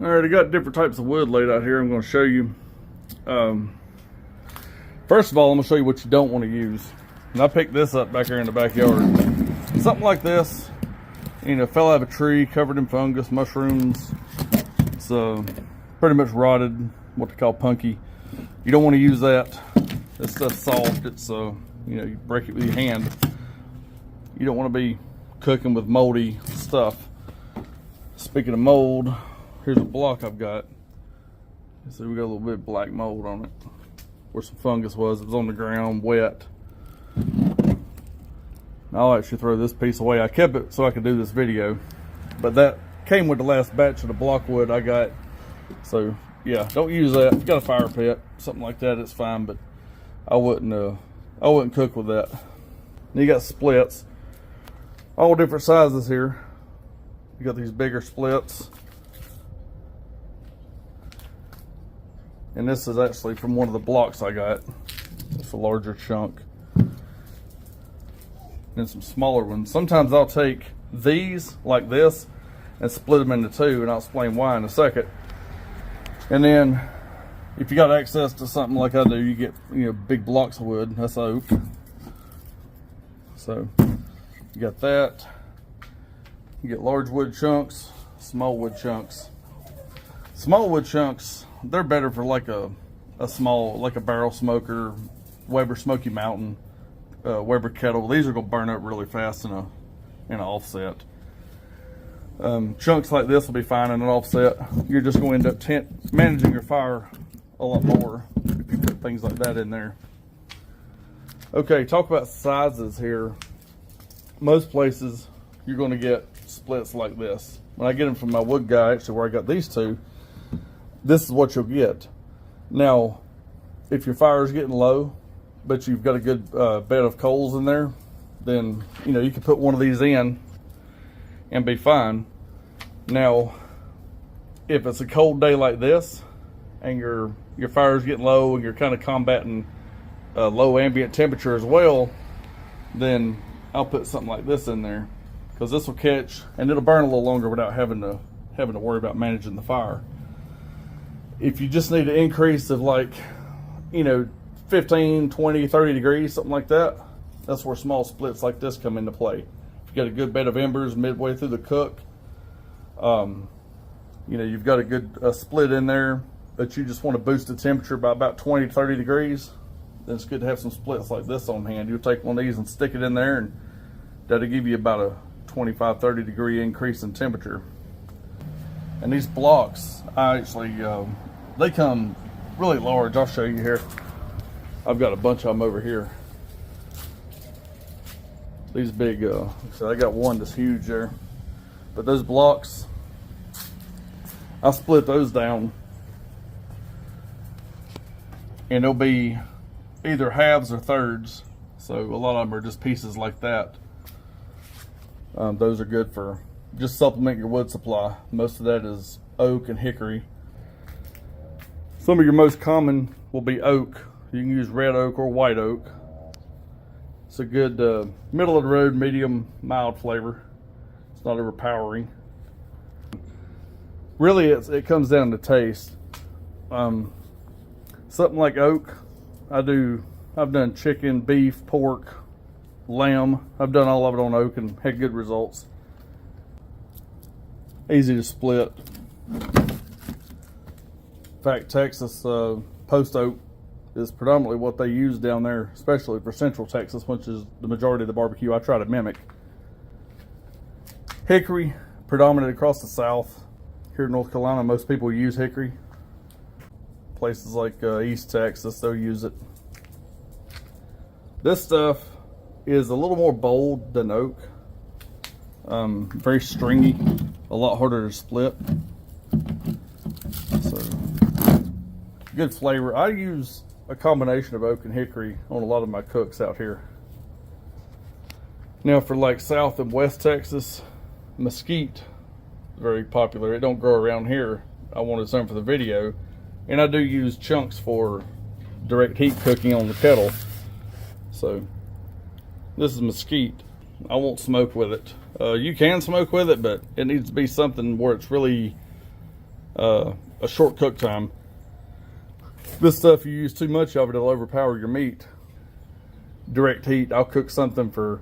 All right, I got different types of wood laid out here. I'm going to show you. First of all, I'm going to show you what you don't want to use. And I picked this up back here in the backyard. Something like this, fell out of a tree, covered in fungus, mushrooms. It's pretty much rotted, what they call punky. You don't want to use that. This stuff's soft. It's you break it with your hand. You don't want to be cooking with moldy stuff. Speaking of mold, here's a block I've got. You see we got a little bit of black mold on it. Where some fungus was. It was on the ground, wet. I'll actually throw this piece away. I kept it so I could do this video. But that came with the last batch of the block wood I got. So yeah, don't use that. If you got a fire pit, something like that, it's fine, but I wouldn't cook with that. And you got splits. All different sizes here. You got these bigger splits. And this is actually from one of the blocks I got. It's a larger chunk. And some smaller ones. Sometimes I'll take these like this and split them into two, and I'll explain why in a second. And then if you got access to something like I do, you get big blocks of wood. That's oak. So you got that. You get large wood chunks, small wood chunks. Small wood chunks, they're better for like a small, like a barrel smoker, Weber Smoky Mountain, Weber kettle. These are gonna burn up really fast in an offset. Chunks like this will be fine in an offset. You're just going to end up managing your fire a lot more if you put things like that in there. Okay, talk about sizes here. Most places you're going to get splits like this. When I get them from my wood guy, actually where I got these two, this is what you'll get. Now, if your fire is getting low, but you've got a good bed of coals in there, then you can put one of these in and be fine. Now, if it's a cold day like this and your fire is getting low and you're kind of combating low ambient temperature as well, then I'll put something like this in there, because this will catch and it'll burn a little longer without having to worry about managing the fire. If you just need an increase of 15, 20, 30 degrees, something like that, that's where small splits like this come into play. If you got a good bed of embers midway through the cook, you've got a good split in there, but you just want to boost the temperature by about 20 to 30 degrees, then it's good to have some splits like this on hand. You'll take one of these and stick it in there, and that'll give you about a 25, 30 degree increase in temperature. And these blocks, I actually, they come really large. I'll show you here. I've got a bunch of them over here. These big, so I got one that's huge there. But those blocks, I'll split those down, and they'll be either halves or thirds. So a lot of them are just pieces like that. Those are good for just supplement your wood supply. Most of that is oak and hickory. Some of your most common will be oak. You can use red oak or white oak. It's a good middle of the road, medium, mild flavor. It's not overpowering. Really, it comes down to taste. Something like oak, I've done chicken, beef, pork, lamb. I've done all of it on oak and had good results. Easy to split. In fact, Texas post oak is predominantly what they use down there, especially for Central Texas, which is the majority of the barbecue I try to mimic. Hickory, predominant across the South. Here in North Carolina, most people use hickory. Places like East Texas, they'll use it. This stuff is a little more bold than oak. Very stringy, a lot harder to split. So, good flavor. I use a combination of oak and hickory on a lot of my cooks out here. Now for like South and West Texas, mesquite is very popular. It don't grow around here. I wanted some for the video. And I do use chunks for direct heat cooking on the kettle. So this is mesquite. I won't smoke with it. You can smoke with it, but it needs to be something where it's really a short cook time. This stuff, you use too much of it, it'll overpower your meat. Direct heat, I'll cook something for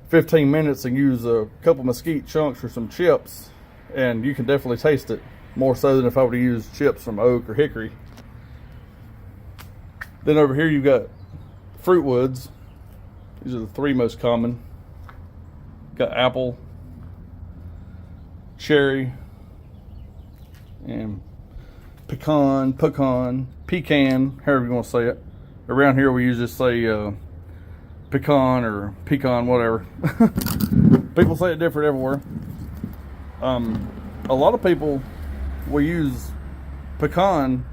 15 minutes and use a couple mesquite chunks or some chips, and you can definitely taste it, more so than if I would have used chips from oak or hickory. Then over here you've got fruit woods. These are the three most common. Got apple, cherry, and pecan, however you want to say it. Around here we usually say pecan or pecan, whatever. People say it different everywhere. A lot of people will use pecan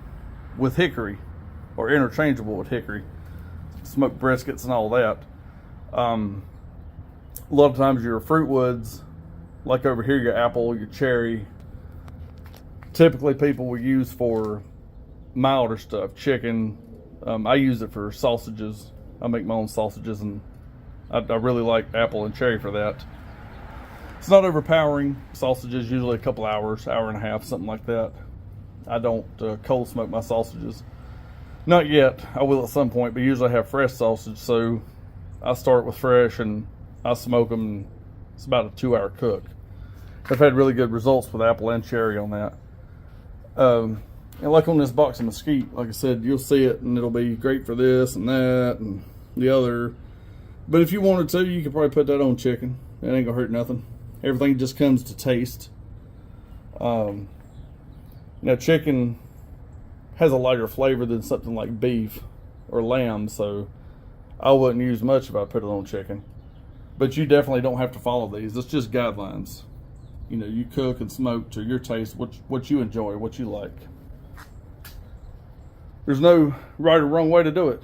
with hickory, or interchangeable with hickory. Smoked briskets and all that. A lot of times your fruit woods, like over here, your apple, your cherry, typically people will use for milder stuff, chicken. I use it for sausages. I make my own sausages, and I really like apple and cherry for that. It's not overpowering. Sausages usually a couple hours, hour and a half, something like that. I don't cold smoke my sausages. Not yet. I will at some point, but usually I have fresh sausage, so I start with fresh and I smoke them. And it's about a 2-hour cook. I've had really good results with apple and cherry on that. And like on this box of mesquite, like I said, you'll see it and it'll be great for this and that and the other. But if you wanted to, you could probably put that on chicken. It ain't gonna hurt nothing. Everything just comes to taste. Now chicken has a lighter flavor than something like beef or lamb, so I wouldn't use much if I put it on chicken. But you definitely don't have to follow these. It's just guidelines. You know, you cook and smoke to your taste, what you enjoy, what you like. There's no right or wrong way to do it.